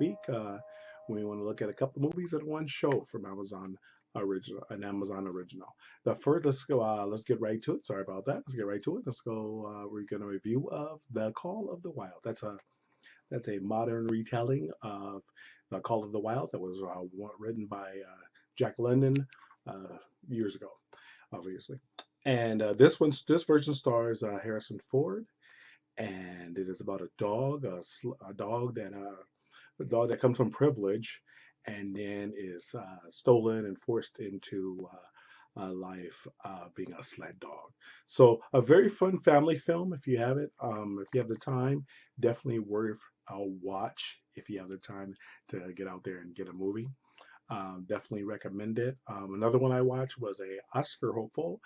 week. We want to look at a couple of movies and one show from Amazon original. The first, let's go. Let's get right to it. Sorry about that. Let's get right to it. Let's go. We're going to review of The Call of the Wild. That's a modern retelling of The Call of the Wild that was written by Jack London years ago, obviously. And this version stars Harrison Ford, and it is about a dog, a dog that comes from privilege, and then is stolen and forced into life being a sled dog. So a very fun family film if you have it. If you have the time, definitely worth a watch if you have the time to get out there and get a movie. Definitely recommend it. Another one I watched was a Oscar hopeful,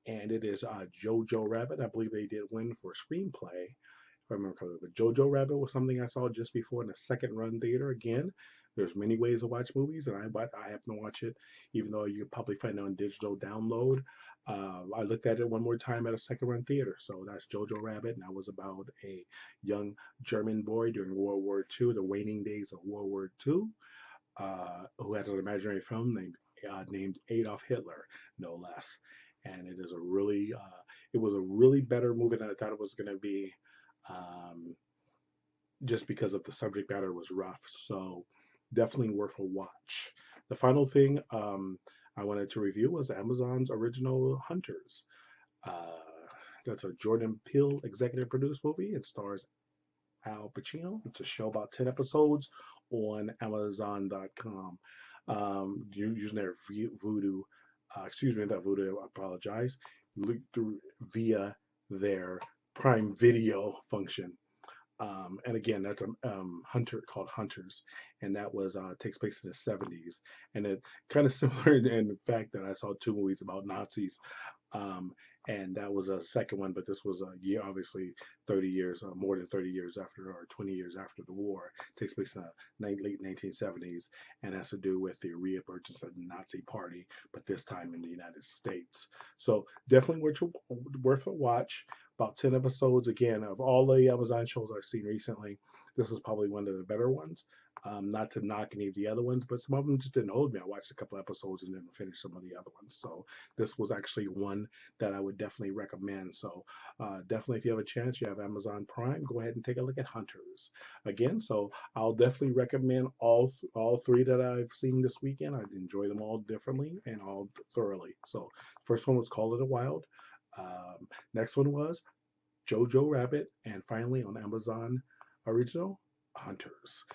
and it is JoJo Rabbit. I believe they did win for screenplay. If I remember correctly, but JoJo Rabbit was something I saw just before in a second run theater. Again, there's many ways to watch movies, and I happen to watch it, even though you can probably find it on digital download. I looked at it one more time at a second run theater. So that's JoJo Rabbit, and that was about a young German boy during World War II, the waning days of World War II, who has an imaginary friend named Adolf Hitler, no less. And it was a really better movie than I thought it was going to be, um, just because of the subject matter was rough. So definitely worth a watch. The final thing I wanted to review was Amazon's original Hunters. Uh, that's a Jordan Peele executive produced movie. It stars Al Pacino. It's a show about 10 episodes on Amazon.com. Using their Voodoo, excuse me, not Voodoo, I apologize, through via their Prime Video function. And again, that's a hunter called Hunters, and that was takes place in the 70s, and it kind of similar in the fact that I saw two movies about Nazis, um, and that was a second one, but this was a year, obviously 30 years, more than 30 years after, or 20 years after the war. It takes place in the late 1970s, and has to do with the reemergence of the Nazi Party, but this time in the United States. So definitely worth a watch. About 10 episodes. Again, of all the Amazon shows I've seen recently, this is probably one of the better ones. Not to knock any of the other ones, but some of them just didn't hold me. I watched a couple episodes and then finished some of the other ones. So this was actually one that I would definitely recommend. So definitely, if you have a chance, you have Amazon Prime, go ahead and take a look at Hunters. Again, so I'll definitely recommend all three that I've seen this weekend. I enjoy them all differently and all thoroughly. So first one was Call of the Wild. Next one was JoJo Rabbit, and finally on Amazon original, Hunters.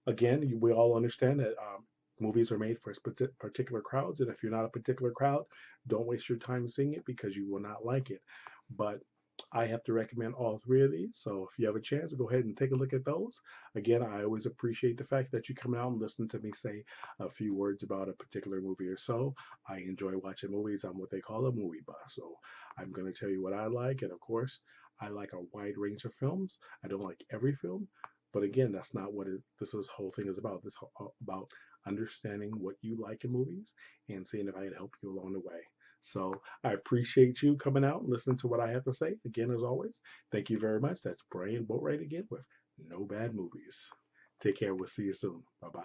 Again, we all understand that movies are made for particular crowds, and if you're not a particular crowd, don't waste your time seeing it because you will not like it. But I have to recommend all three of these. So if you have a chance, go ahead and take a look at those. Again, I always appreciate the fact that you come out and listen to me say a few words about a particular movie or so. I enjoy watching movies. I'm what they call a movie buff. So I'm going to tell you what I like. And of course, I like a wide range of films. I don't like every film. But again, that's not what this whole thing is about. This about understanding what you like in movies and seeing if I can help you along the way. So I appreciate you coming out and listening to what I have to say. Again, as always, thank you very much. That's Brian Boatwright again with No Bad Movies. Take care. We'll see you soon. Bye bye.